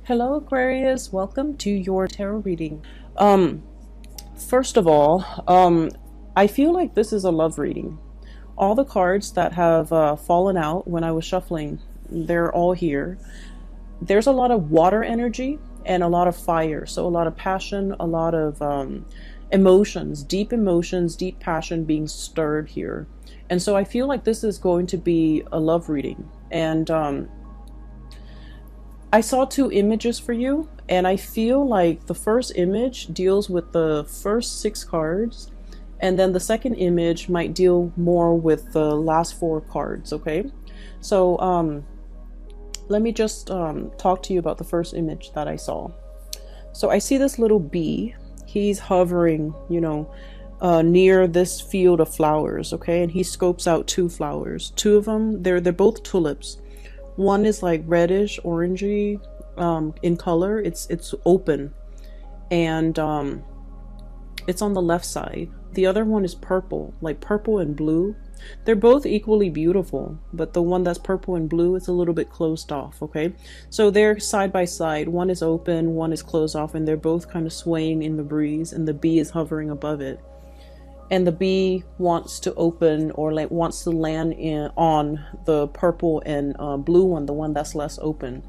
Hello, Aquarius. Welcome to your tarot reading. Um, First of all, I feel like this is a love reading. All the cards that have fallen out when I was shuffling, they're all here. There's a lot of water energy and a lot of fire. So a lot of passion, a lot of emotions, deep passion being stirred here. And so I feel like this is going to be a love reading. And I saw two images for you, and I feel like the first image deals with the first six cards, and then the second image might deal more with the last four cards, okay? So, let me just talk to you about the first image that I saw. So, I see this little bee. He's hovering, near this field of flowers, okay? And he scopes out two flowers. Two of them, they're both tulips. One is like reddish, orangey in color. It's open, and it's on the left side. The other one is purple, like purple and blue. They're both equally beautiful, but the one that's purple and blue is a little bit closed off, okay? So they're side by side. One is open, one is closed off, and they're both kind of swaying in the breeze, and the bee is hovering above it. And the bee wants to open, or like wants to land on the purple and blue one, the one that's less open.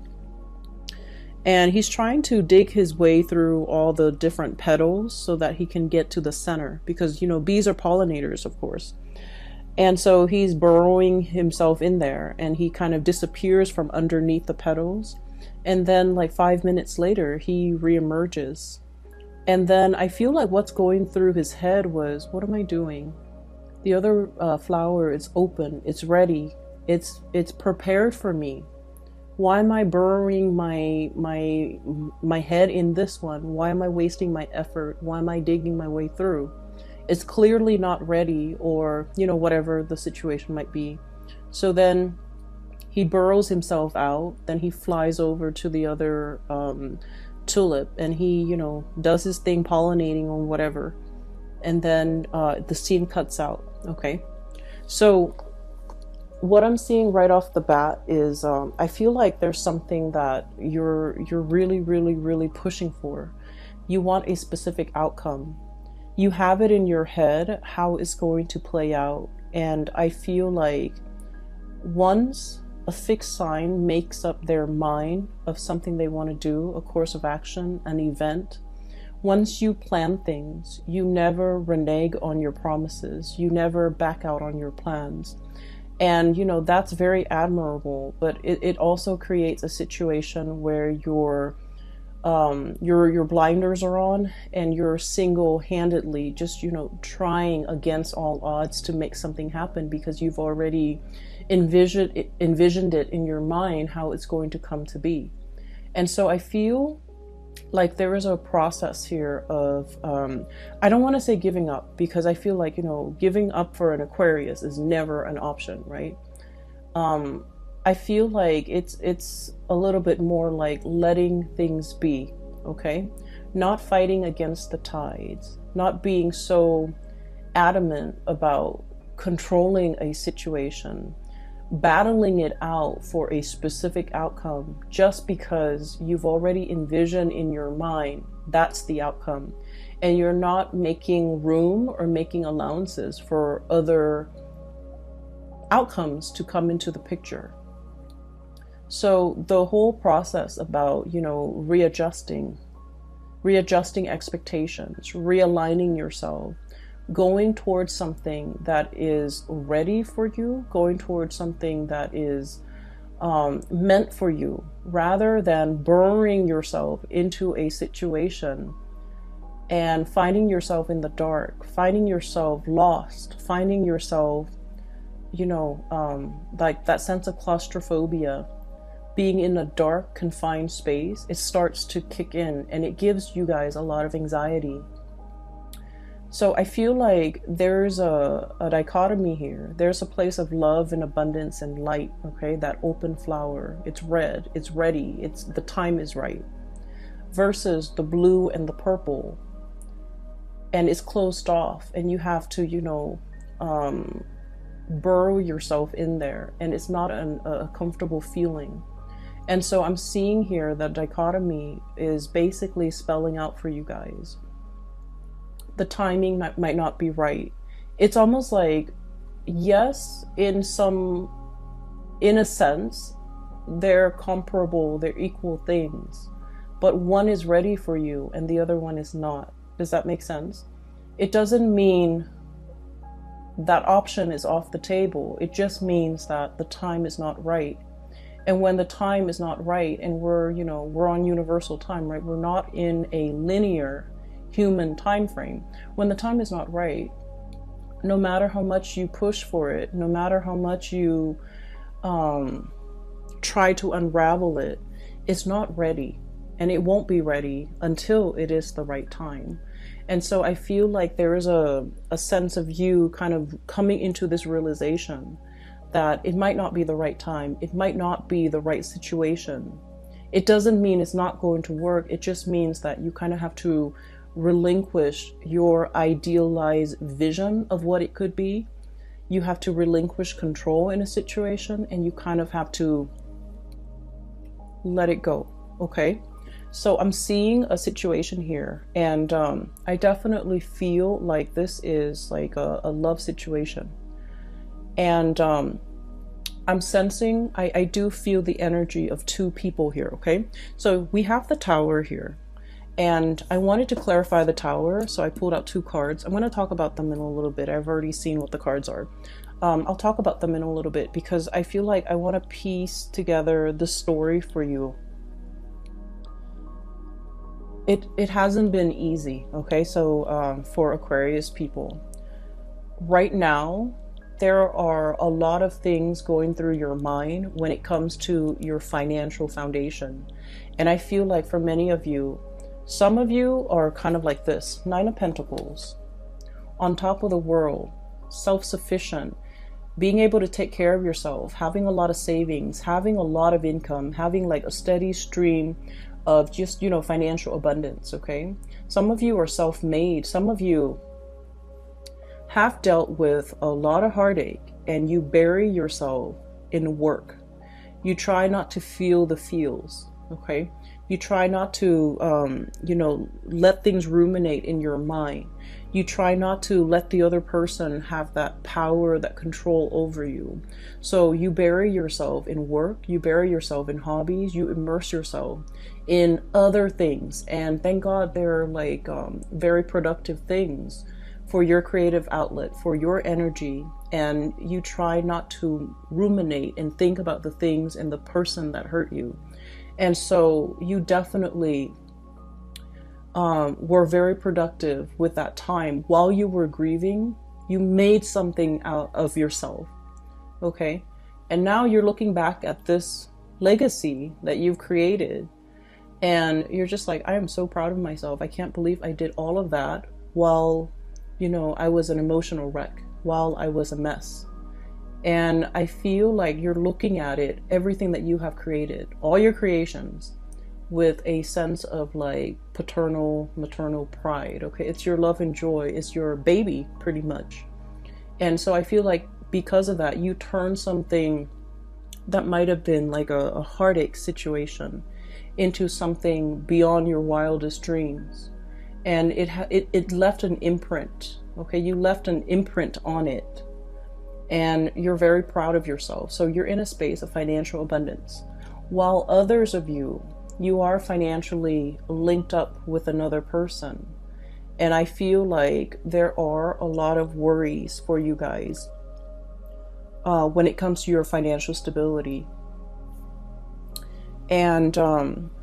And he's trying to dig his way through all the different petals so that he can get to the center, because bees are pollinators, of course. And so he's burrowing himself in there, and he kind of disappears from underneath the petals, and then like 5 minutes later he reemerges. And then I feel like what's going through his head was, what am I doing? The other flower is open. It's ready. It's prepared for me. Why am I burrowing my head in this one? Why am I wasting my effort? Why am I digging my way through? It's clearly not ready, or whatever the situation might be. So then he burrows himself out. Then he flies over to the other tulip, and he does his thing pollinating or whatever, and then the scene cuts out. Okay, so what I'm seeing right off the bat is I feel like there's something that you're really pushing for. You want a specific outcome. You have it in your head how it's going to play out, and I feel like once a fixed sign makes up their mind of something they want to do, a course of action, an event, once you plan things, you never renege on your promises. You never back out on your plans. And, that's very admirable, but it also creates a situation where your blinders are on, and you're single-handedly just, trying against all odds to make something happen, because you've already envisioned it in your mind how it's going to come to be. And so I feel like there is a process here of I don't want to say giving up, because I feel like giving up for an Aquarius is never an option, right? I feel like it's a little bit more like letting things be, okay? Not fighting against the tides, not being so adamant about controlling a situation, battling it out for a specific outcome just because you've already envisioned in your mind that's the outcome, and you're not making room or making allowances for other outcomes to come into the picture. So the whole process about readjusting expectations, realigning yourself, going towards something that is ready for you, going towards something that is meant for you, rather than burrowing yourself into a situation and finding yourself in the dark, finding yourself lost, finding yourself, like that sense of claustrophobia, being in a dark, confined space. It starts to kick in, and it gives you guys a lot of anxiety. So I feel like there's a dichotomy here. There's a place of love and abundance and light, okay? That open flower, it's red, it's ready, the time is right. Versus the blue and the purple, and it's closed off, and you have to, burrow yourself in there, and it's not a comfortable feeling. And so I'm seeing here that dichotomy is basically spelling out for you guys. The timing might not be right. It's almost like, yes, in a sense, they're comparable, they're equal things, but one is ready for you and the other one is not. Does that make sense? It doesn't mean that option is off the table. It just means that the time is not right. And when the time is not right, and we're on universal time, right? We're not in a linear human time frame. When the time is not right, no matter how much you push for it, no matter how much you try to unravel it, it's not ready. And it won't be ready until it is the right time. And so I feel like there is a sense of you kind of coming into this realization that it might not be the right time. It might not be the right situation. It doesn't mean it's not going to work. It just means that you kind of have to relinquish your idealized vision of what it could be. You have to relinquish control in a situation, and you kind of have to let it go. Okay? So I'm seeing a situation here, and I definitely feel like this is like a love situation. And I'm sensing, I do feel the energy of two people here, okay? So we have the Tower here, and I wanted to clarify the Tower, so I pulled out two cards. I'm going to talk about them in a little bit. I've already seen what the cards are. I'll talk about them in a little bit because I feel like I want to piece together the story for you. It hasn't been easy, okay? So for Aquarius people, right now, there are a lot of things going through your mind when it comes to your financial foundation. And I feel like for many of you, some of you are kind of like this, Nine of Pentacles, on top of the world, self-sufficient, being able to take care of yourself, having a lot of savings, having a lot of income, having like a steady stream of just, financial abundance, okay? Some of you are self-made. Some of you have dealt with a lot of heartache, and you bury yourself in work. You try not to feel the feels, okay? You try not to, let things ruminate in your mind. You try not to let the other person have that power, that control over you. So you bury yourself in work, you bury yourself in hobbies, you immerse yourself in other things. And thank God they're like very productive things for your creative outlet, for your energy. And you try not to ruminate and think about the things and the person that hurt you. And so you definitely were very productive with that time. While you were grieving, you made something out of yourself, okay? And now you're looking back at this legacy that you've created, and you're just like, I am so proud of myself. I can't believe I did all of that while, I was an emotional wreck, while I was a mess. And I feel like you're looking at it, everything that you have created, all your creations, with a sense of like paternal, maternal pride, okay? It's your love and joy, it's your baby, pretty much. And so I feel like because of that, you turn something that might have been like a heartache situation into something beyond your wildest dreams. And it left an imprint, okay? You left an imprint on it. And you're very proud of yourself. So you're in a space of financial abundance. While others of you are financially linked up with another person. And I feel like there are a lot of worries for you guys when it comes to your financial stability. And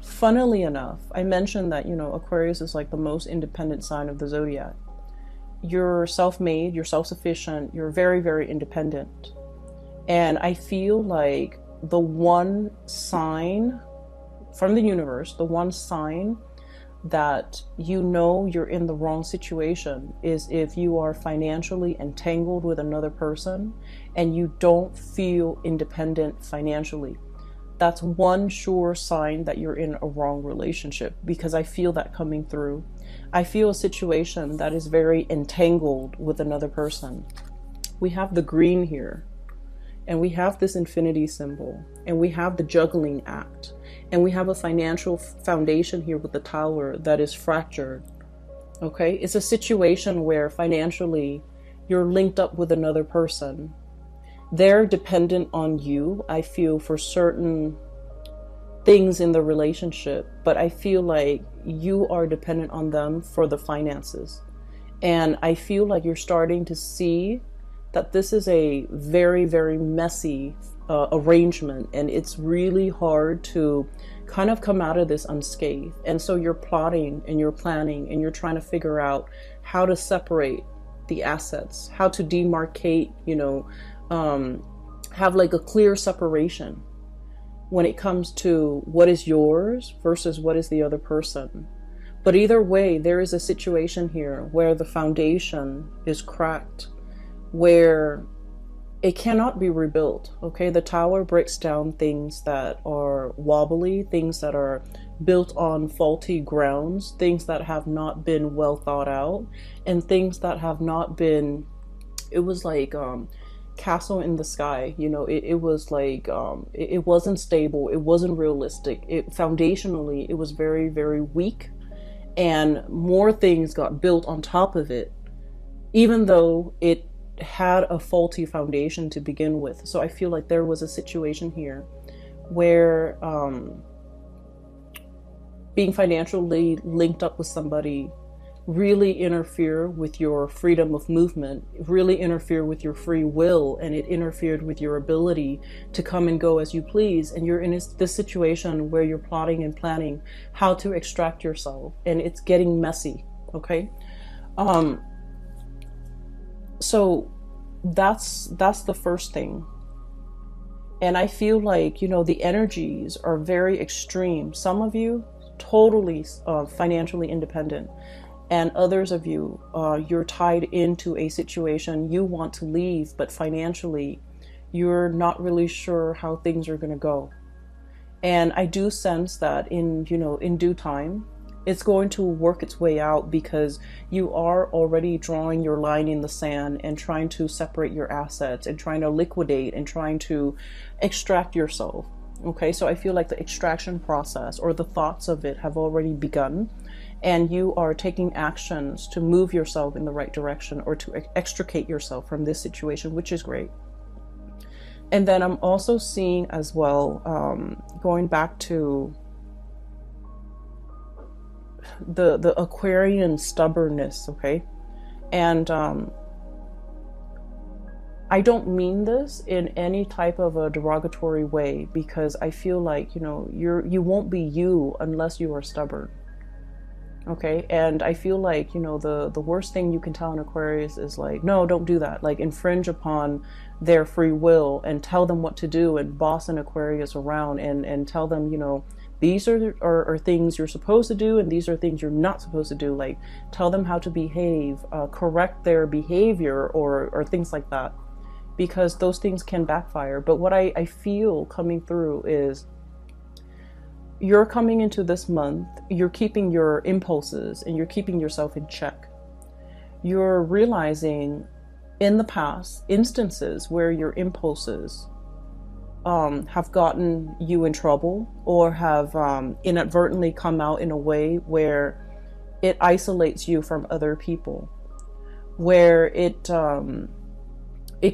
funnily enough, I mentioned that, Aquarius is like the most independent sign of the zodiac. You're self-made, you're self-sufficient, you're very, very independent. And I feel like the one sign from the universe, the one sign that you're in the wrong situation is if you are financially entangled with another person and you don't feel independent financially. That's one sure sign that you're in a wrong relationship, because I feel that coming through. I feel a situation that is very entangled with another person. We have the green here, and we have this infinity symbol, and we have the juggling act. And we have a financial foundation here with the Tower that is fractured. Okay, it's a situation where financially you're linked up with another person. They're dependent on you, I feel, for certain things in the relationship, but I feel like you are dependent on them for the finances. And I feel like you're starting to see that this is a very, very messy arrangement, and it's really hard to kind of come out of this unscathed. And so you're plotting and you're planning and you're trying to figure out how to separate the assets, how to demarcate, have like a clear separation when it comes to what is yours versus what is the other person. But either way, there is a situation here where the foundation is cracked, where it cannot be rebuilt. Okay, the Tower breaks down things that are wobbly, things that are built on faulty grounds, things that have not been well thought out, and things that have not been, it was like castle in the sky, it was like it wasn't stable, it wasn't realistic, foundationally it was very, very weak, and more things got built on top of it, even though it had a faulty foundation to begin with. So I feel like there was a situation here where being financially linked up with somebody really interfere with your freedom of movement, really interfere with your free will, and it interfered with your ability to come and go as you please. And you're in this situation where you're plotting and planning how to extract yourself, and it's getting messy. Okay, so that's the first thing. And I feel like, the energies are very extreme. Some of you totally financially independent, and others of you, you're tied into a situation you want to leave, but financially you're not really sure how things are going to go. And I do sense that in due time it's going to work its way out, because you are already drawing your line in the sand and trying to separate your assets and trying to liquidate and trying to extract yourself. Okay, so I feel like the extraction process, or the thoughts of it, have already begun, and you are taking actions to move yourself in the right direction, or to extricate yourself from this situation, which is great. And then I'm also seeing as well, going back to the Aquarian stubbornness. Okay, and I don't mean this in any type of a derogatory way, because I feel like you won't be you unless you are stubborn. Okay, and I feel like the worst thing you can tell an Aquarius is like, no, don't do that, like infringe upon their free will and tell them what to do and boss an Aquarius around and tell them these are things you're supposed to do, and these are things you're not supposed to do. Like, tell them how to behave, correct their behavior, or things like that, because those things can backfire. But what I feel coming through is, you're coming into this month, you're keeping your impulses and you're keeping yourself in check. You're realizing in the past instances where your impulses have gotten you in trouble, or have inadvertently come out in a way where it isolates you from other people, where it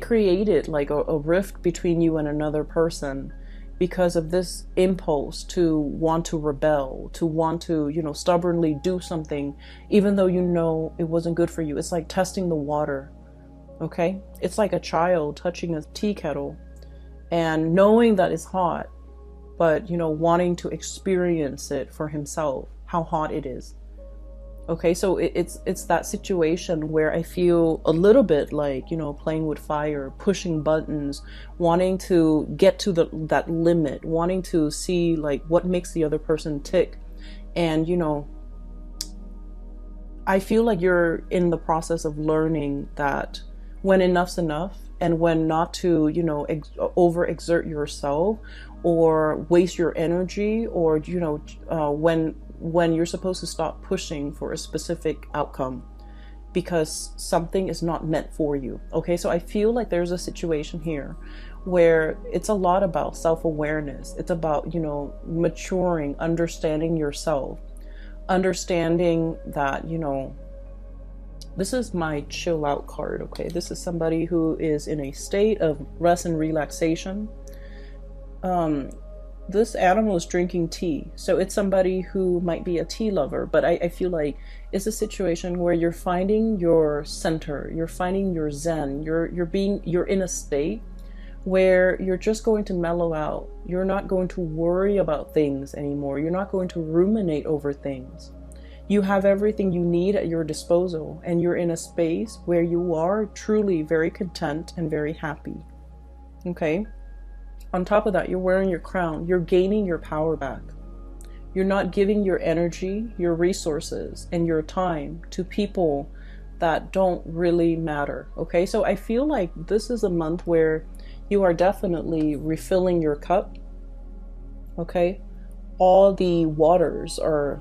created like a rift between you and another person, because of this impulse to want to rebel, to want to stubbornly do something even though it wasn't good for you. It's like testing the water. Okay, it's like a child touching a tea kettle and knowing that it's hot, but wanting to experience it for himself, how hot it is. Okay, so it's that situation where I feel a little bit like playing with fire, pushing buttons, wanting to get to that limit, wanting to see like what makes the other person tick. And I feel like you're in the process of learning that when enough's enough, and when not to overexert yourself or waste your energy, or when you're supposed to stop pushing for a specific outcome. because something is not meant for you. Okay, so I feel like there's a situation here where it's a lot about self-awareness. It's about, you know, maturing, understanding yourself, understanding that, you know, this is my chill out card. Okay, this is somebody who is in a state of rest and relaxation. This animal is drinking tea, so it's somebody who might be a tea lover, but I feel like it's a situation where you're finding your center, you're finding your zen, you're in a state where you're just going to mellow out. You're not going to worry about things anymore. You're not going to ruminate over things. You have everything you need at your disposal, and you're in a space where you are truly very content and very happy. Okay? On top of that, you're wearing your crown. You're gaining your power back. You're not giving your energy, your resources, and your time to people that don't really matter. Okay? So I feel like this is a month where you are definitely refilling your cup. Okay? All the waters are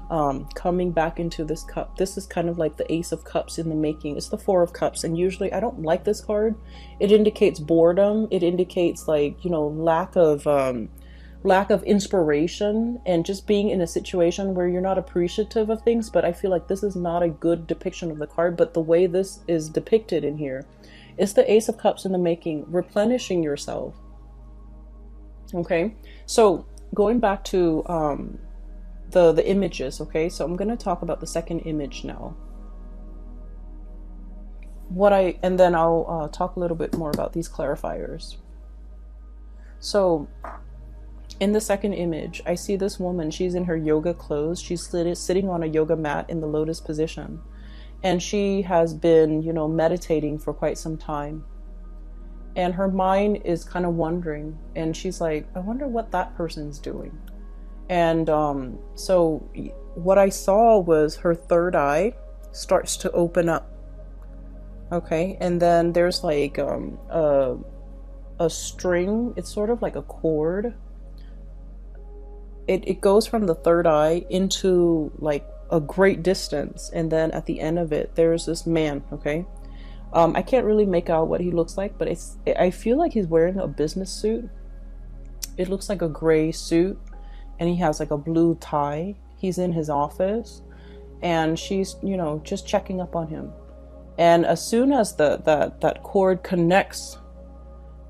coming back into this cup. This is kind of like the Ace of Cups in the making. It's the Four of Cups, and usually I don't like this card. It indicates boredom. It indicates, like, you know, lack of inspiration, and just being in a situation where you're not appreciative of things. But I feel like this is not a good depiction of the card. But the way this is depicted in here, it's the Ace of Cups in the making, replenishing yourself. Okay, so going back to the images, okay, so I'm going to talk about the second image now. And then I'll talk a little bit more about these clarifiers. So in the second image, I see this woman. She's in her yoga clothes. She's sitting on a yoga mat in the lotus position, and she has been, you know, meditating for quite some time. And her mind is kind of wondering, and she's like, I wonder what that person's doing. And so what I saw was her third eye starts to open up. Okay, and then there's like a string. It's sort of like a cord. It goes from the third eye into like a great distance, and then at the end of it, there's this man. Okay. I can't really make out what he looks like, but I feel like he's wearing a business suit. It looks like a gray suit, and he has like a blue tie. He's in his office, and she's, you know, just checking up on him. And as soon as that cord connects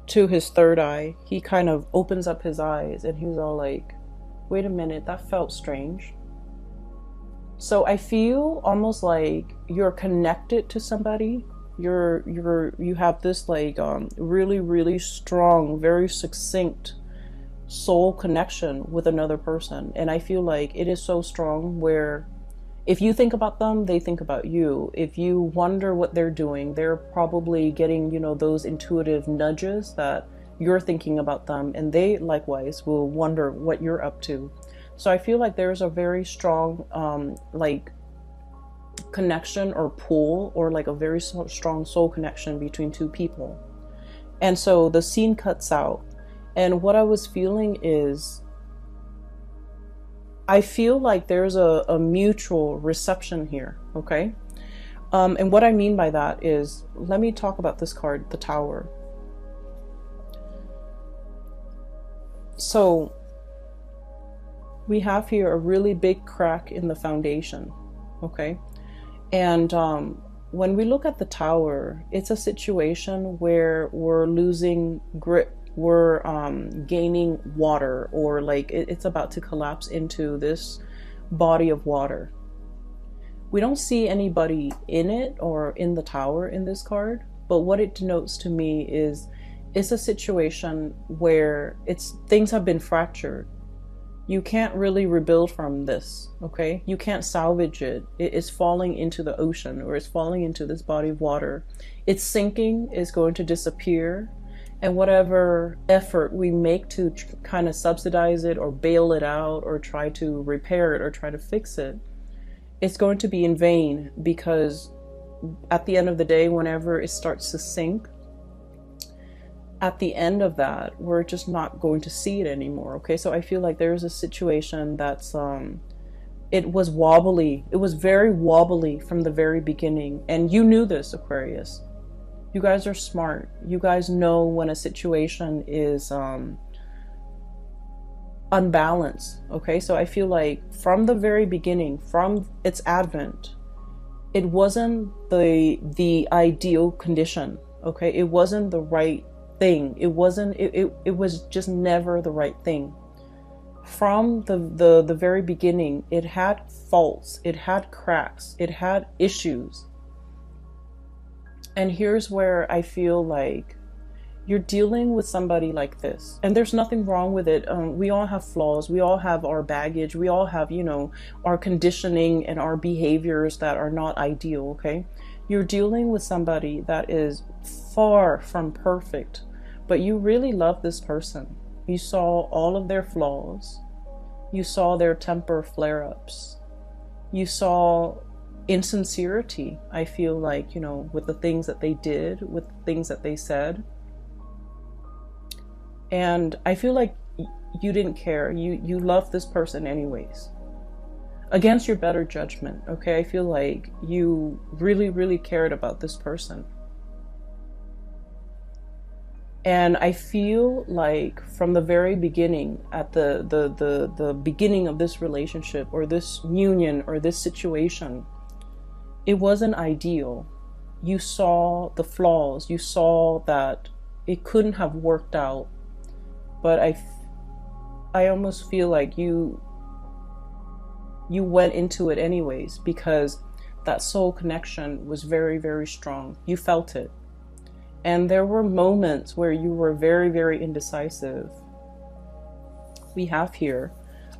to his third eye, he kind of opens up his eyes, and he's all like, wait a minute, that felt strange. So I feel almost like you're connected to somebody. You have this like really, really strong, very succinct soul connection with another person. And I feel like it is so strong where if you think about them, they think about you. If you wonder what they're doing, they're probably getting, you know, those intuitive nudges that you're thinking about them, and they likewise will wonder what you're up to. So I feel like there's a very strong like connection or pull, or like a very strong soul connection between two people. And so the scene cuts out, and what I was feeling is I feel like there's a mutual reception here. Okay, and what I mean by that is, let me talk about this card, the Tower. So we have here a really big crack in the foundation. Okay. And when we look at the Tower, it's a situation where we're losing grip, we're gaining water, or like it's about to collapse into this body of water. We don't see anybody in it or in the Tower in this card, but what it denotes to me is it's a situation where things have been fractured. You can't really rebuild from this, okay? You can't salvage it. It is falling into the ocean, or it's falling into this body of water. It's sinking, it's going to disappear, and whatever effort we make to kind of subsidize it or bail it out or try to repair it or try to fix it, it's going to be in vain, because at the end of the day, whenever it starts to sink, at the end of that, we're just not going to see it anymore. Okay, so I feel like there's a situation that's it was wobbly. It was very wobbly from the very beginning. And you knew this, Aquarius. You guys are smart. You guys know when a situation is unbalanced. Okay, so I feel like from the very beginning, from its advent, it wasn't the ideal condition. Okay, it wasn't the right thing. It wasn't. It was just never the right thing. From the very beginning, it had faults, it had cracks, it had issues. And here's where I feel like you're dealing with somebody like this. And there's nothing wrong with it. We all have flaws. We all have our baggage. We all have, you know, our conditioning and our behaviors that are not ideal, okay? You're dealing with somebody that is far from perfect, but you really love this person. You saw all of their flaws. You saw their temper flare-ups. You saw insincerity, I feel like, you know, with the things that they did, with the things that they said. And I feel like you didn't care. You loved this person anyways. Against your better judgment, okay? I feel like you really, really cared about this person. And I feel like from the very beginning, at the beginning of this relationship or this union or this situation, it wasn't ideal. You saw the flaws. You saw that it couldn't have worked out. But I almost feel like you went into it anyways, because that soul connection was very, very strong. You felt it. And there were moments where you were very, very indecisive. We have here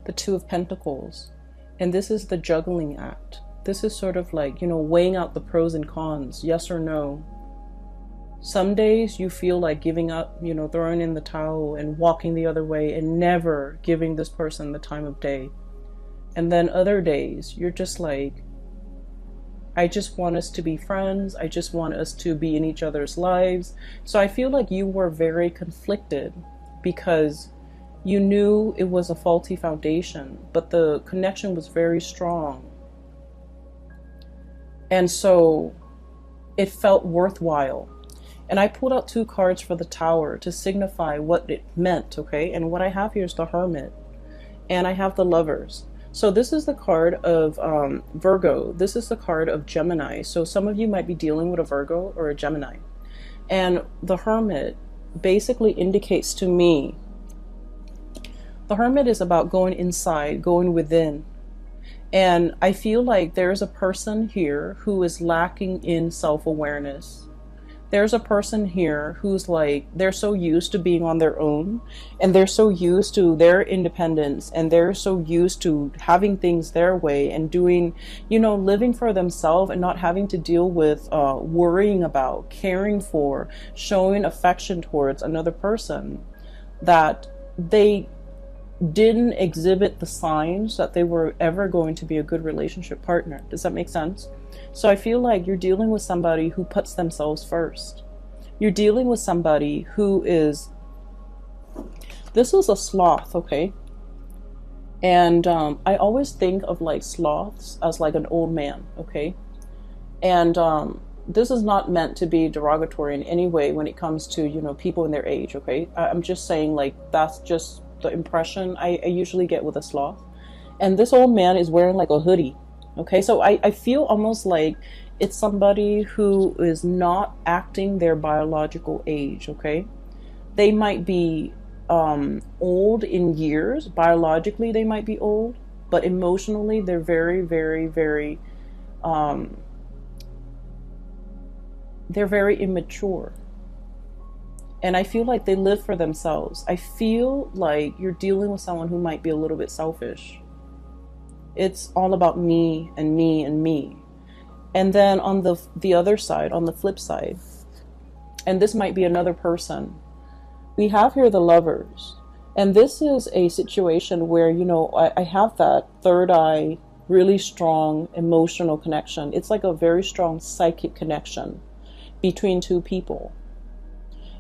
the Two of Pentacles. And this is the juggling act. This is sort of like, you know, weighing out the pros and cons, yes or no. Some days you feel like giving up, you know, throwing in the towel and walking the other way and never giving this person the time of day. And then other days you're just like, I just want us to be friends. I just want us to be in each other's lives. So I feel like you were very conflicted because you knew it was a faulty foundation, but the connection was very strong. And so it felt worthwhile. And I pulled out 2 cards for the Tower to signify what it meant, okay? And what I have here is the Hermit. And I have the Lovers. So this is the card of Virgo. This is the card of Gemini. So some of you might be dealing with a Virgo or a Gemini. And the Hermit basically indicates to me, the Hermit is about going inside, going within. And I feel like there's a person here who is lacking in self-awareness. There's a person here who's like, they're so used to being on their own, and they're so used to their independence, and they're so used to having things their way and doing, you know, living for themselves and not having to deal with worrying about, caring for, showing affection towards another person, that they didn't exhibit the signs that they were ever going to be a good relationship partner. Does that make sense? So I feel like you're dealing with somebody who puts themselves first. You're dealing with somebody who is, this is a sloth, okay? And I always think of like sloths as like an old man, okay? And this is not meant to be derogatory in any way when it comes to, you know, people in their age, okay? I'm just saying, like, that's just the impression I usually get with a sloth. And this old man is wearing like a hoodie. Okay, so I feel almost like it's somebody who is not acting their biological age, okay? They might be old in years. Biologically, they might be old, but emotionally, they're very, very, very, they're very immature. And I feel like they live for themselves. I feel like you're dealing with someone who might be a little bit selfish. It's all about me and me and me. And then on the other side, on the flip side, and this might be another person, we have here the Lovers. And this is a situation where, you know, I have that third eye, really strong emotional connection. It's like a very strong psychic connection between 2 people.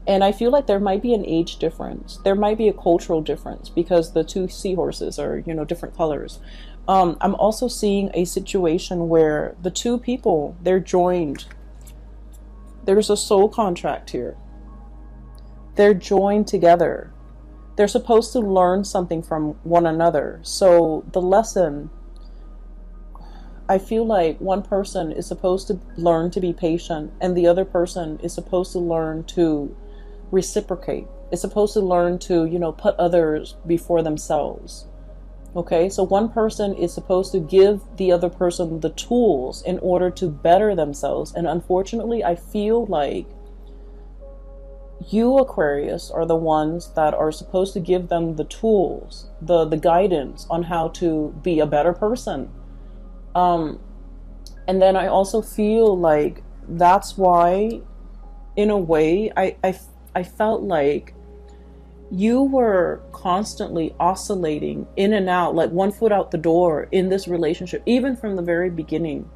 And I feel like there might be an age difference. There might be a cultural difference because the 2 seahorses are, you know, different colors. I'm also seeing a situation where the two people, they're joined. There's a soul contract here. They're joined together. They're supposed to learn something from one another. So the lesson, I feel like one person is supposed to learn to be patient, and the other person is supposed to learn to reciprocate. It's supposed to learn to, put others before themselves. Okay, so one person is supposed to give the other person the tools in order to better themselves. And unfortunately, I feel like you, Aquarius, are the ones that are supposed to give them the tools, the guidance on how to be a better person. And then I also feel like that's why, in a way, I felt like you were constantly oscillating in and out, like one foot out the door in this relationship. Even from the very beginning,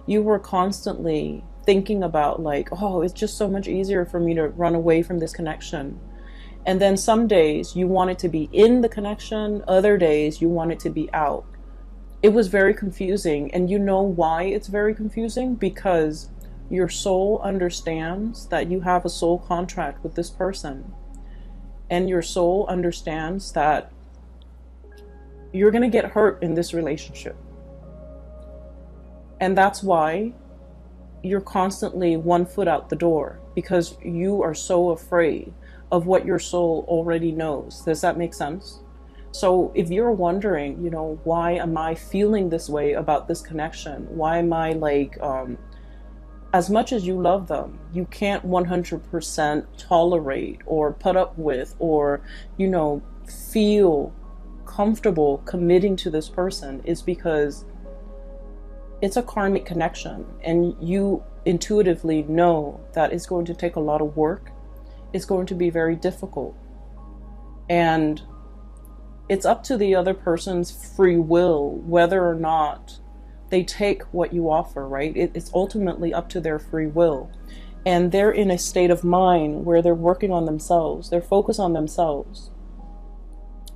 you were constantly thinking about like, oh, it's just so much easier for me to run away from this connection. And then some days you wanted to be in the connection, other days you wanted to be out. It was very confusing. And you know why it's very confusing? Because your soul understands that you have a soul contract with this person. And your soul understands that you're going to get hurt in this relationship. And that's why you're constantly one foot out the door, because you are so afraid of what your soul already knows. Does that make sense? So if you're wondering, why am I feeling this way about this connection? Why am I like, as much as you love them, you can't 100% tolerate or put up with or, feel comfortable committing to this person, is because it's a karmic connection, and you intuitively know that it's going to take a lot of work. It's going to be very difficult. And it's up to the other person's free will whether or not they take what you offer, right? It's ultimately up to their free will. And they're in a state of mind where they're working on themselves. They're focused on themselves.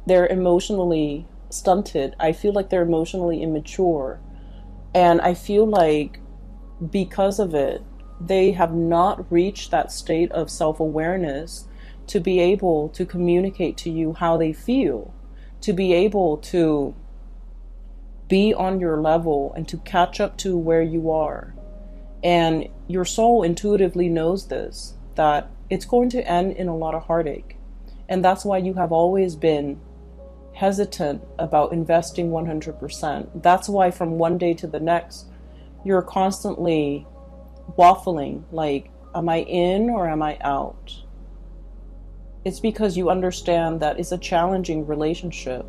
They're emotionally stunted. I feel like they're emotionally immature. And I feel like because of it, they have not reached that state of self-awareness to be able to communicate to you how they feel, to be able to be on your level and to catch up to where you are. And your soul intuitively knows this, that it's going to end in a lot of heartache. And that's why you have always been hesitant about investing 100%. That's why from one day to the next, you're constantly waffling, like, am I in or am I out? It's because you understand that it's a challenging relationship.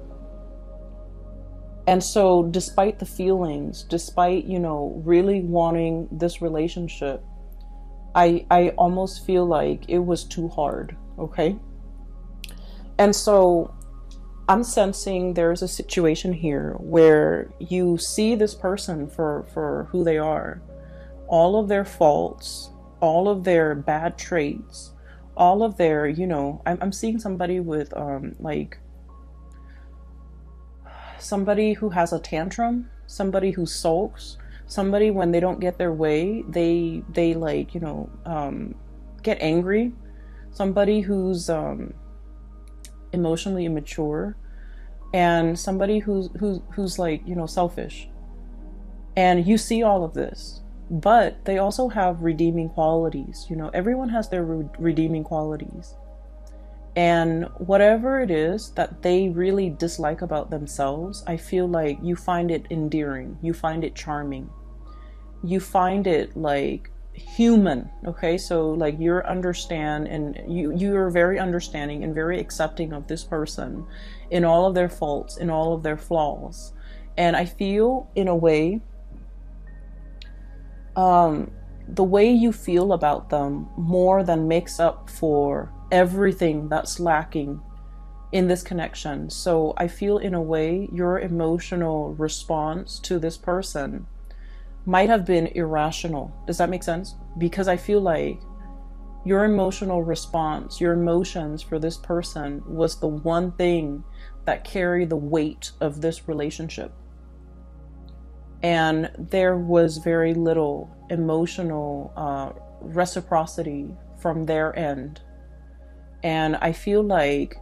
And so despite the feelings, despite, really wanting this relationship, I almost feel like it was too hard, okay? And so I'm sensing there's a situation here where you see this person for who they are, all of their faults, all of their bad traits, all of their, I'm seeing somebody with like somebody who has a tantrum, somebody who sulks, somebody when they don't get their way, they like, get angry, somebody who's emotionally immature, and somebody who's like, selfish. And you see all of this, but they also have redeeming qualities. Everyone has their redeeming qualities. And whatever it is that they really dislike about themselves, I feel like you find it endearing, you find it charming, you find it like human. Okay, so like you're understand, and you're very understanding and very accepting of this person in all of their faults, in all of their flaws. And I feel in a way, the way you feel about them more than makes up for everything that's lacking in this connection. So I feel in a way your emotional response to this person might have been irrational. Does that make sense? Because I feel like your emotional response, your emotions for this person was the one thing that carried the weight of this relationship. and there was very little emotional reciprocity from their end. And I feel like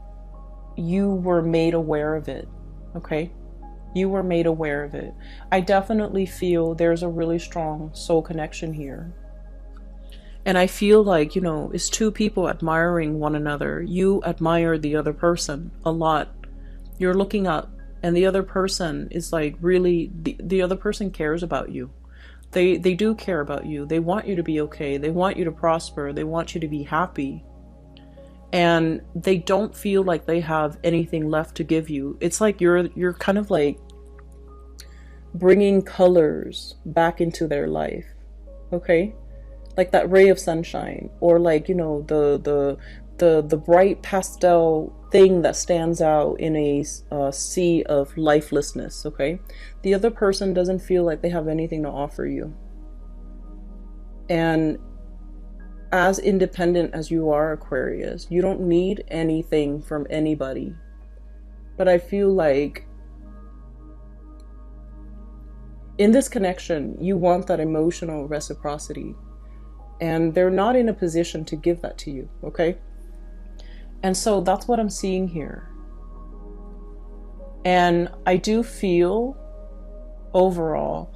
you were made aware of it, okay? You were made aware of it. I definitely feel there's a really strong soul connection here. And I feel like, it's two people admiring one another. You admire the other person a lot. You're looking up, and the other person is like really, the other person cares about you. They do care about you. They want you to be okay. They want you to prosper. They want you to be happy. And they don't feel like they have anything left to give you. It's like you're kind of like bringing colors back into their life, okay? Like that ray of sunshine, or like, the bright pastel thing that stands out in a sea of lifelessness, okay? The other person doesn't feel like they have anything to offer you. And as independent as you are, Aquarius, you don't need anything from anybody. But I feel like in this connection, you want that emotional reciprocity. And they're not in a position to give that to you, okay? And so that's what I'm seeing here. And I do feel, overall,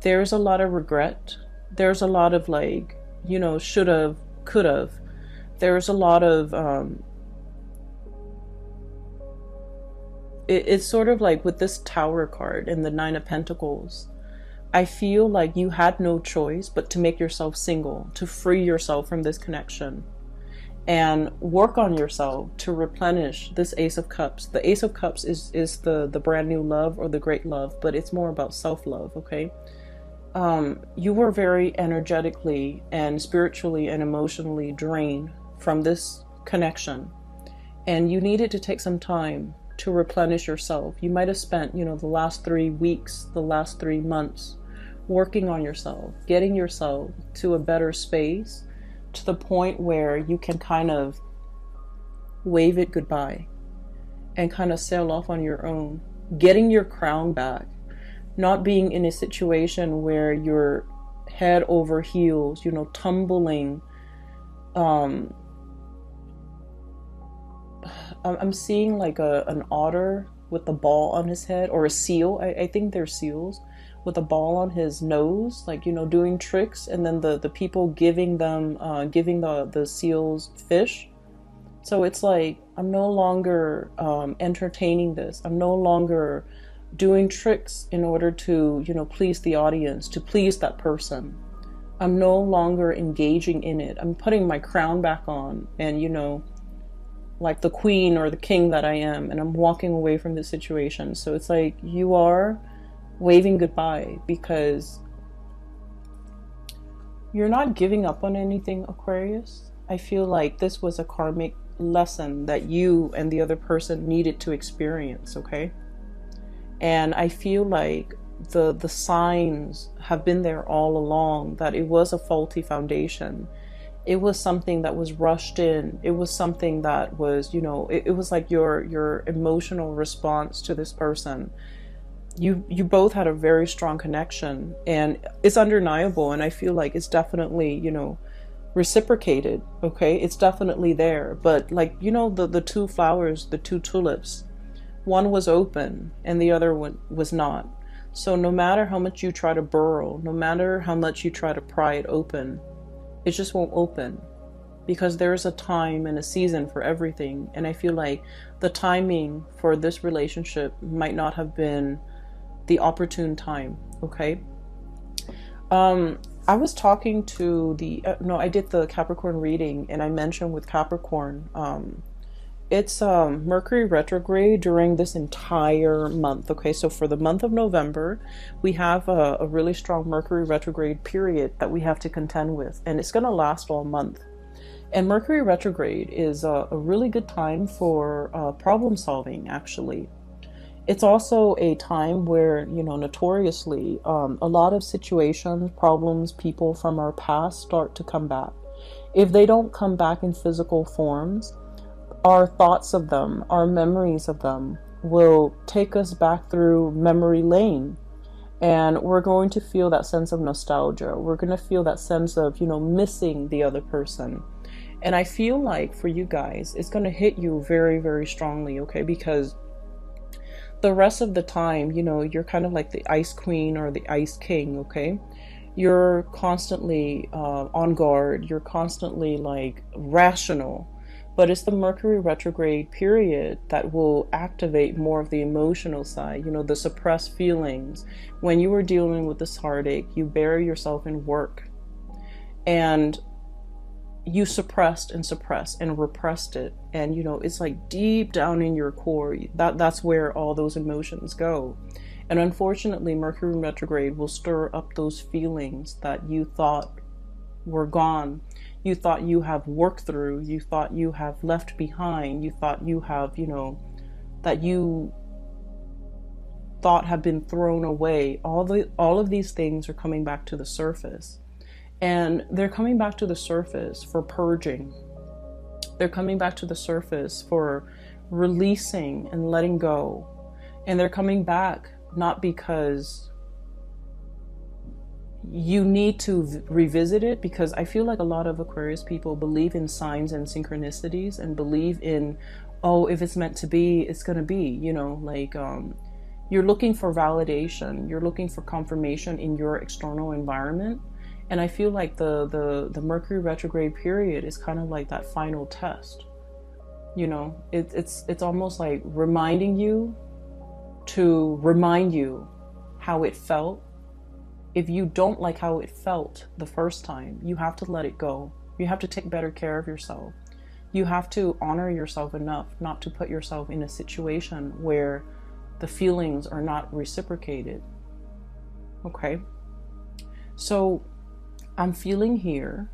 there's a lot of regret. There's a lot of like, should have, could have. There's a lot of, it's sort of like with this Tower card and the Nine of Pentacles. I feel like you had no choice but to make yourself single, to free yourself from this connection and work on yourself to replenish this Ace of Cups. The Ace of Cups is the brand new love or the great love, but it's more about self-love, okay? You were very energetically and spiritually and emotionally drained from this connection, and you needed to take some time to replenish yourself. You might have spent, the last 3 weeks, the last 3 months working on yourself, getting yourself to a better space, to the point where you can kind of wave it goodbye and kind of sail off on your own, getting your crown back, not being in a situation where you're head over heels, tumbling. I'm seeing like an otter with a ball on his head, or a seal. I think they're seals, with a ball on his nose, like, doing tricks, and then the people giving the seals fish. So it's like, I'm no longer entertaining this. I'm no longer doing tricks in order to, please the audience, to please that person. I'm no longer engaging in it. I'm putting my crown back on, and, like the queen or the king that I am, and I'm walking away from this situation. So it's like you are waving goodbye, because you're not giving up on anything, Aquarius. I feel like this was a karmic lesson that you and the other person needed to experience, okay? And I feel like the signs have been there all along, that it was a faulty foundation. It was something that was rushed in. It was something that was, it was like your emotional response to this person. You both had a very strong connection, and it's undeniable, and I feel like it's definitely, reciprocated, okay? It's definitely there. But like, the two flowers, the two tulips, one was open and the other one was not. So no matter how much you try to burrow, no matter how much you try to pry it open, it just won't open, because there's a time and a season for everything. And I feel like the timing for this relationship might not have been the opportune time, okay? I was talking to I did the Capricorn reading, and I mentioned with Capricorn, it's Mercury retrograde during this entire month, okay? So for the month of November, we have a really strong Mercury retrograde period that we have to contend with, and it's going to last all month. And Mercury retrograde is a really good time for problem solving, actually. It's also a time where, notoriously, a lot of situations, problems, people from our past start to come back. If they don't come back in physical forms, our thoughts of them, our memories of them will take us back through memory lane. And we're going to feel that sense of nostalgia. We're going to feel that sense of, missing the other person. And I feel like for you guys, it's going to hit you very, very strongly, okay? Because the rest of the time, you're kind of like the ice queen or the ice king, okay? You're constantly on guard. You're constantly like rational. But it's the Mercury retrograde period that will activate more of the emotional side, the suppressed feelings. When you were dealing with this heartache, you bury yourself in work. And you suppressed and repressed it. And, it's like deep down in your core, that's where all those emotions go. And unfortunately, Mercury retrograde will stir up those feelings that you thought were gone. You thought you have worked through, you thought you have left behind, you thought you have, that you thought have been thrown away. All of these things are coming back to the surface. And they're coming back to the surface for purging. They're coming back to the surface for releasing and letting go. And they're coming back not because you need to revisit it, because I feel like a lot of Aquarius people believe in signs and synchronicities and believe in, oh, if it's meant to be, it's going to be, you're looking for validation. You're looking for confirmation in your external environment. And I feel like the Mercury retrograde period is kind of like that final test. It's almost like reminding you to remind you how it felt. If you don't like how it felt the first time, you have to let it go. You have to take better care of yourself. You have to honor yourself enough not to put yourself in a situation where the feelings are not reciprocated. Okay? So I'm feeling here,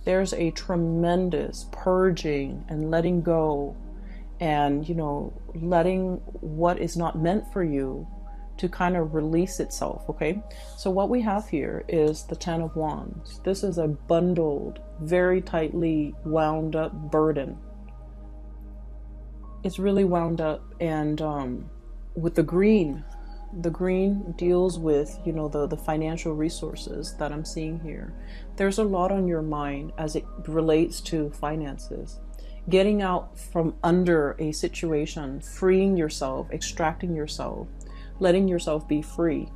there's a tremendous purging and letting go and, letting what is not meant for you to kind of release itself, okay? So what we have here is the Ten of Wands. This is a bundled, very tightly wound up burden. It's really wound up, and with the green deals with, the financial resources that I'm seeing here. There's a lot on your mind as it relates to finances. Getting out from under a situation, freeing yourself, extracting yourself, letting yourself be free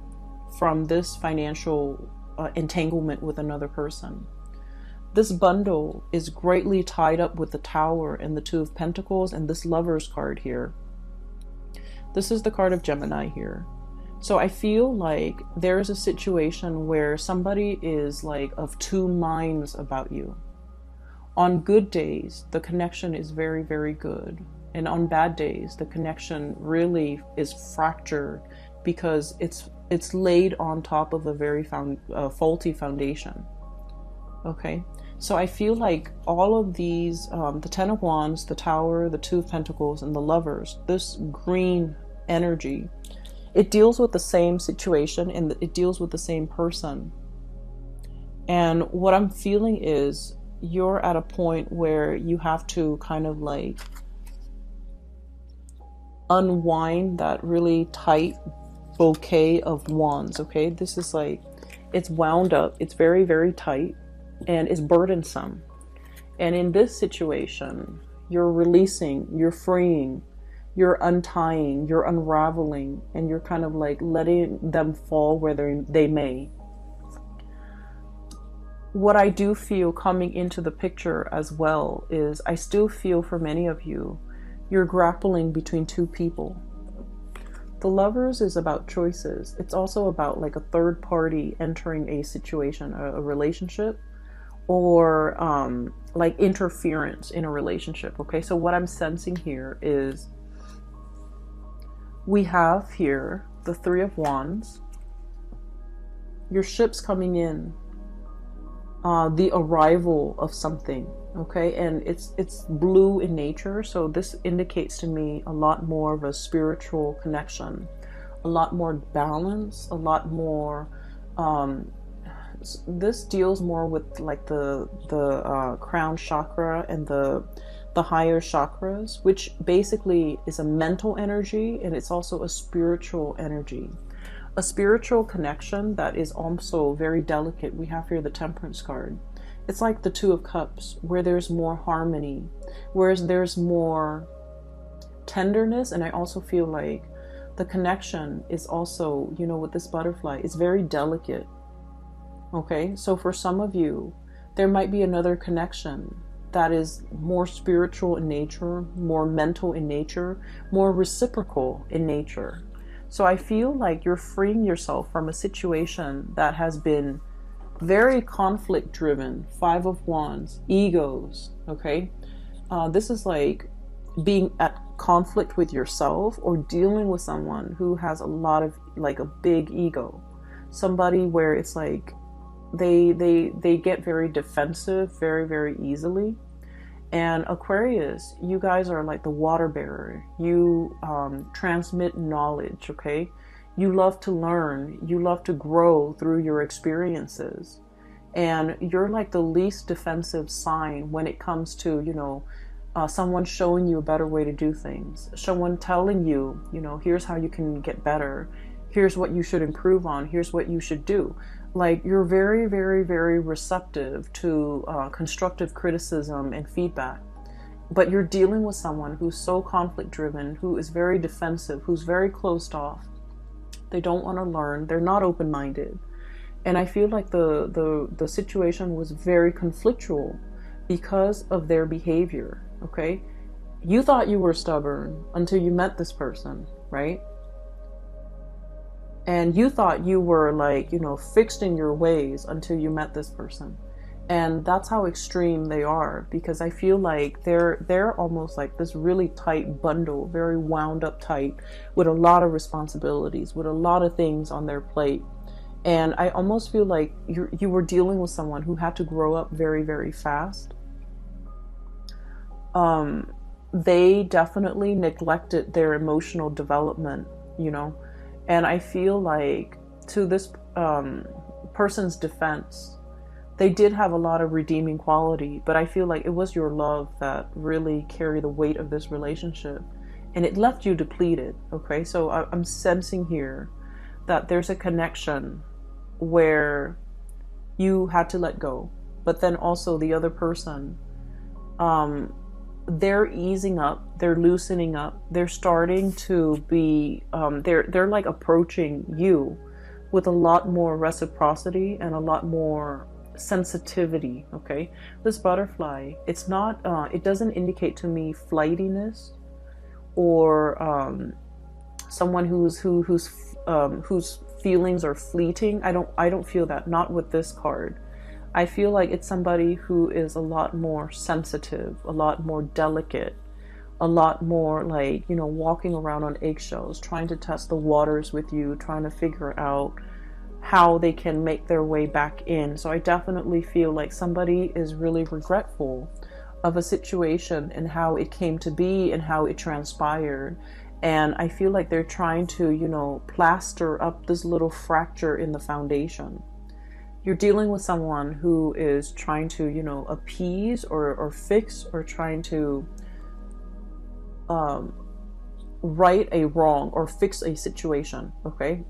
from this financial entanglement with another person. This bundle is greatly tied up with the Tower and the Two of Pentacles and this Lover's card here. This is the card of Gemini here. So I feel like there's a situation where somebody is like of two minds about you. On good days, the connection is very, very good. And on bad days, the connection really is fractured because it's laid on top of a very faulty foundation. Okay, so I feel like all of these, the Ten of Wands, the Tower, the Two of Pentacles, and the Lovers, this green energy, it deals with the same situation and it deals with the same person. And what I'm feeling is you're at a point where you have to kind of like unwind that really tight bouquet of wands, okay? This is like, it's wound up, it's very, very tight, and it's burdensome. And in this situation, you're releasing, you're freeing, you're untying, you're unraveling, and you're kind of like letting them fall where they may. What I do feel coming into the picture as well is I still feel for many of you, you're grappling between two people. The Lovers is about choices. It's also about like a third party entering a situation, a relationship, or like interference in a relationship. Okay, so what I'm sensing here is we have here the Three of Wands, your ship's coming in, the arrival of something. Okay, and it's blue in nature, so this indicates to me a lot more of a spiritual connection, a lot more balance, a lot more this deals more with like the crown chakra and the higher chakras, which basically is a mental energy and it's also a spiritual energy. a spiritual connection that is also very delicate. We have here the Temperance card. It's like the Two of Cups, where there's more harmony, whereas there's more tenderness. And I also feel like the connection is also, you know, with this butterfly, it's very delicate. Okay, so for some of you, there might be another connection that is more spiritual in nature, more mental in nature, more reciprocal in nature. So I feel like you're freeing yourself from a situation that has been very conflict driven. Five of Wands, egos, okay? This is like being at conflict with yourself or dealing with someone who has a lot of, like, a big ego. Somebody where it's like they get very defensive very, very easily. And Aquarius, you guys are like the water bearer. You transmit knowledge, okay? You love to learn. You love to grow through your experiences. And you're like the least defensive sign when it comes to, you know, someone showing you a better way to do things. Someone telling you, you know, here's how you can get better. Here's what you should improve on. Here's what you should do. Like, you're very, very, very receptive to constructive criticism and feedback. But you're dealing with someone who's so conflict driven, who is very defensive, who's very closed off. They don't want to learn. They're not open-minded. And I feel like the situation was very conflictual because of their behavior, okay? You thought you were stubborn until you met this person, right? And you thought you were, like, you know, fixed in your ways until you met this person. And that's how extreme they are, because I feel like they're almost like this really tight bundle, very wound up tight, with a lot of responsibilities, with a lot of things on their plate. And I almost feel like you were dealing with someone who had to grow up very, very fast. They definitely neglected their emotional development, you know. And I feel like, to this person's defense, they did have a lot of redeeming quality, but I feel like it was your love that really carried the weight of this relationship, and it left you depleted, okay? So I'm sensing here that there's a connection where you had to let go, but then also the other person, they're easing up, they're loosening up, they're starting to be, they're like approaching you with a lot more reciprocity and a lot more sensitivity, okay? This butterfly, it's not, it doesn't indicate to me flightiness or someone whose feelings are fleeting. I don't feel that, not with this card. I feel like it's somebody who is a lot more sensitive, a lot more delicate, a lot more like, you know, walking around on eggshells, trying to test the waters with you, trying to figure out how they can make their way back in. So I definitely feel like somebody is really regretful of a situation and how it came to be and how it transpired. And I feel like they're trying to, you know, plaster up this little fracture in the foundation. You're dealing with someone who is trying to, you know, appease or fix, or trying to right a wrong or fix a situation, okay?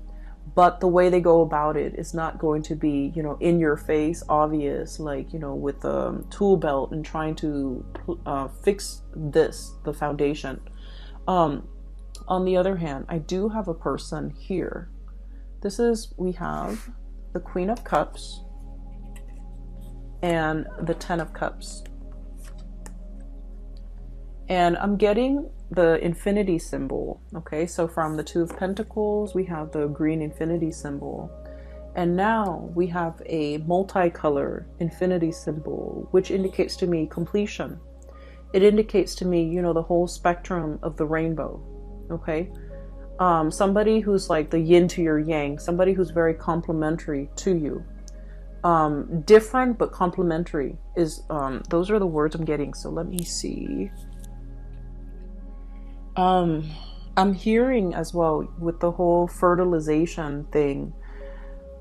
But the way they go about it is not going to be, you know, in your face, obvious, like, you know, with a tool belt and trying to fix the foundation. On the other hand, I do have a person here. We have the Queen of Cups and the Ten of Cups. And I'm getting the infinity symbol, okay? So from the Two of Pentacles, we have the green infinity symbol. And now we have a multicolor infinity symbol, which indicates to me completion. It indicates to me, you know, the whole spectrum of the rainbow, okay? Somebody who's like the yin to your yang, somebody who's very complementary to you. Different but complementary is, those are the words I'm getting. So let me see. I'm hearing as well with the whole fertilization thing.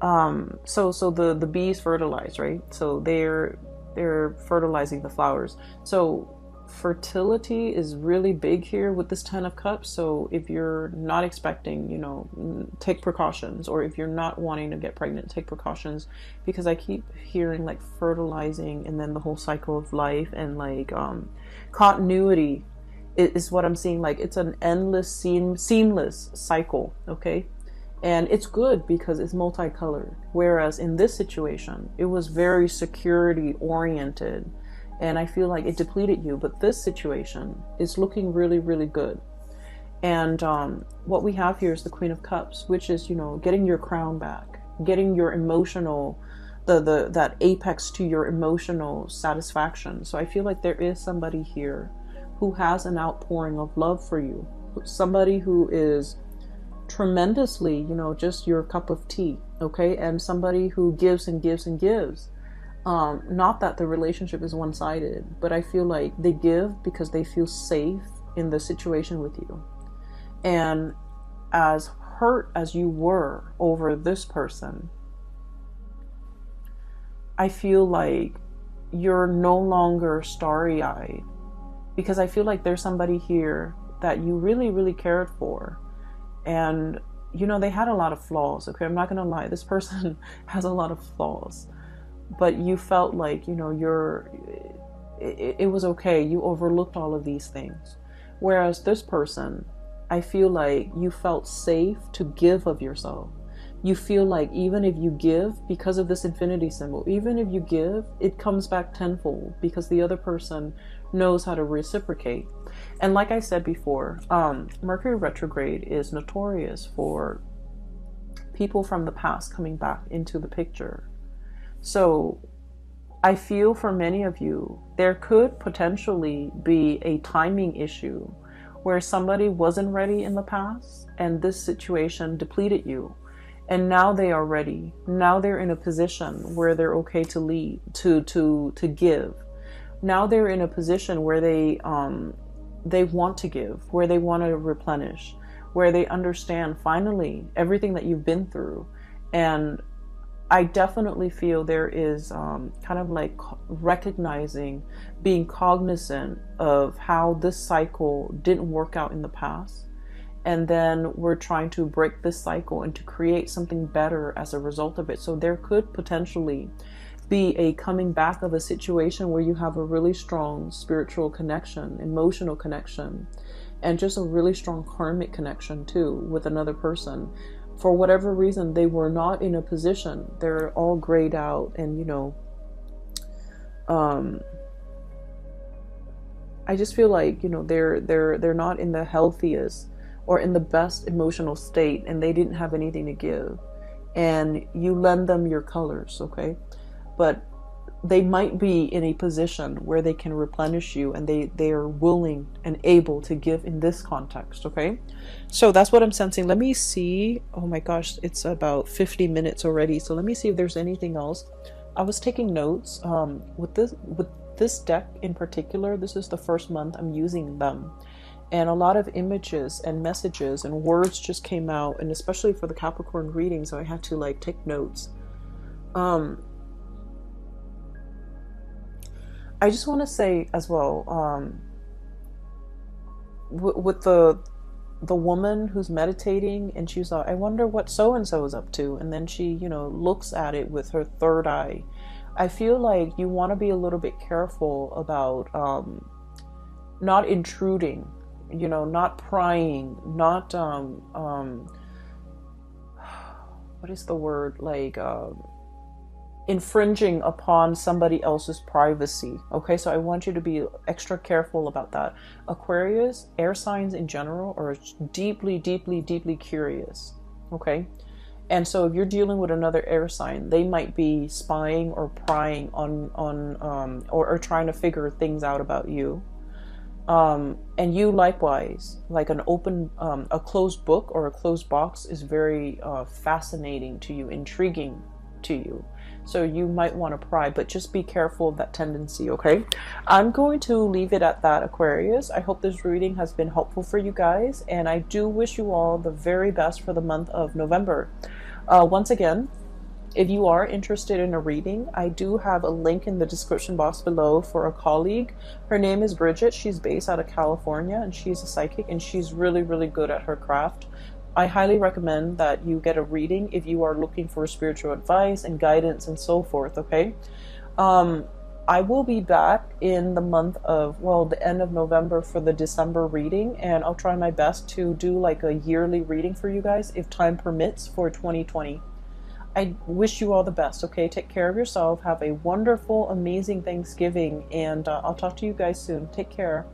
So the bees fertilize, right? So they're fertilizing the flowers. So fertility is really big here with this 10 of cups. So if you're not expecting, you know, take precautions, or if you're not wanting to get pregnant, take precautions, because I keep hearing like fertilizing and then the whole cycle of life and like continuity is what I'm seeing. Like it's an endless seamless cycle. Okay. And it's good because it's multicolored, whereas in this situation it was very security oriented, and I feel like it depleted you. But this situation is looking really, really good. And what we have here is the Queen of Cups, which is, you know, getting your crown back, getting your emotional, that apex to your emotional satisfaction. So I feel like there is somebody here who has an outpouring of love for you, somebody who is tremendously, you know, just your cup of tea. Okay. And somebody who gives and gives and gives. Not that the relationship is one-sided, but I feel like they give because they feel safe in the situation with you. And as hurt as you were over this person, I feel like you're no longer starry-eyed, because I feel like there's somebody here that you really, really cared for. And, you know, they had a lot of flaws. Okay, I'm not going to lie. This person has a lot of flaws. But you felt like, you know, it was okay. You overlooked all of these things. Whereas this person, I feel like you felt safe to give of yourself. You feel like even if you give, because of this infinity symbol, even if you give, it comes back tenfold, because the other person knows how to reciprocate. And like I said before, Mercury retrograde is notorious for people from the past coming back into the picture. So I feel for many of you, there could potentially be a timing issue where somebody wasn't ready in the past and this situation depleted you. And now they are ready. Now they're in a position where they're okay to lead, to give. Now they're in a position where they want to give, where they want to replenish, where they understand finally everything that you've been through. And I definitely feel there is kind of like recognizing, being cognizant of how this cycle didn't work out in the past. And then we're trying to break this cycle and to create something better as a result of it. So there could potentially be a coming back of a situation where you have a really strong spiritual connection, emotional connection, and just a really strong karmic connection too with another person. For whatever reason, they were not in a position. They're all grayed out, and you know, I just feel like, you know, they're not in the healthiest or in the best emotional state, and they didn't have anything to give. And you lend them your colors, okay? But they might be in a position where they can replenish you, and they are willing and able to give in this context, okay? So that's what I'm sensing. Let me see. Oh my gosh, it's about 50 minutes already. So let me see if there's anything else. I was taking notes with this deck in particular. This is the first month I'm using them, and a lot of images and messages and words just came out, and especially for the Capricorn reading, so I had to like take notes. I just want to say as well, with the woman who's meditating, and she's like, I wonder what so-and-so is up to. And then she, you know, looks at it with her third eye. I feel like you want to be a little bit careful about not intruding, you know, not prying, not, what is the word? Like, infringing upon somebody else's privacy. Okay, so I want you to be extra careful about that. Aquarius, air signs in general, are deeply, deeply, deeply curious. Okay, and so if you're dealing with another air sign, they might be spying or prying on or trying to figure things out about you. And you likewise, like an open, a closed book or a closed box is very fascinating to you, intriguing to you. So you might want to pry, but just be careful of that tendency, okay? I'm going to leave it at that, Aquarius. I hope this reading has been helpful for you guys, and I do wish you all the very best for the month of November. Once again, If you are interested in a reading, I do have a link in the description box below for a colleague. Her name is Bridget. She's based out of California and she's a psychic and she's really, really good at her craft. I highly recommend that you get a reading if you are looking for spiritual advice and guidance and so forth, okay? I will be back in the month of, well, the end of November for the December reading, and I'll try my best to do like a yearly reading for you guys if time permits for 2020. I wish you all the best, okay? Take care of yourself. Have a wonderful, amazing Thanksgiving, and I'll talk to you guys soon. Take care.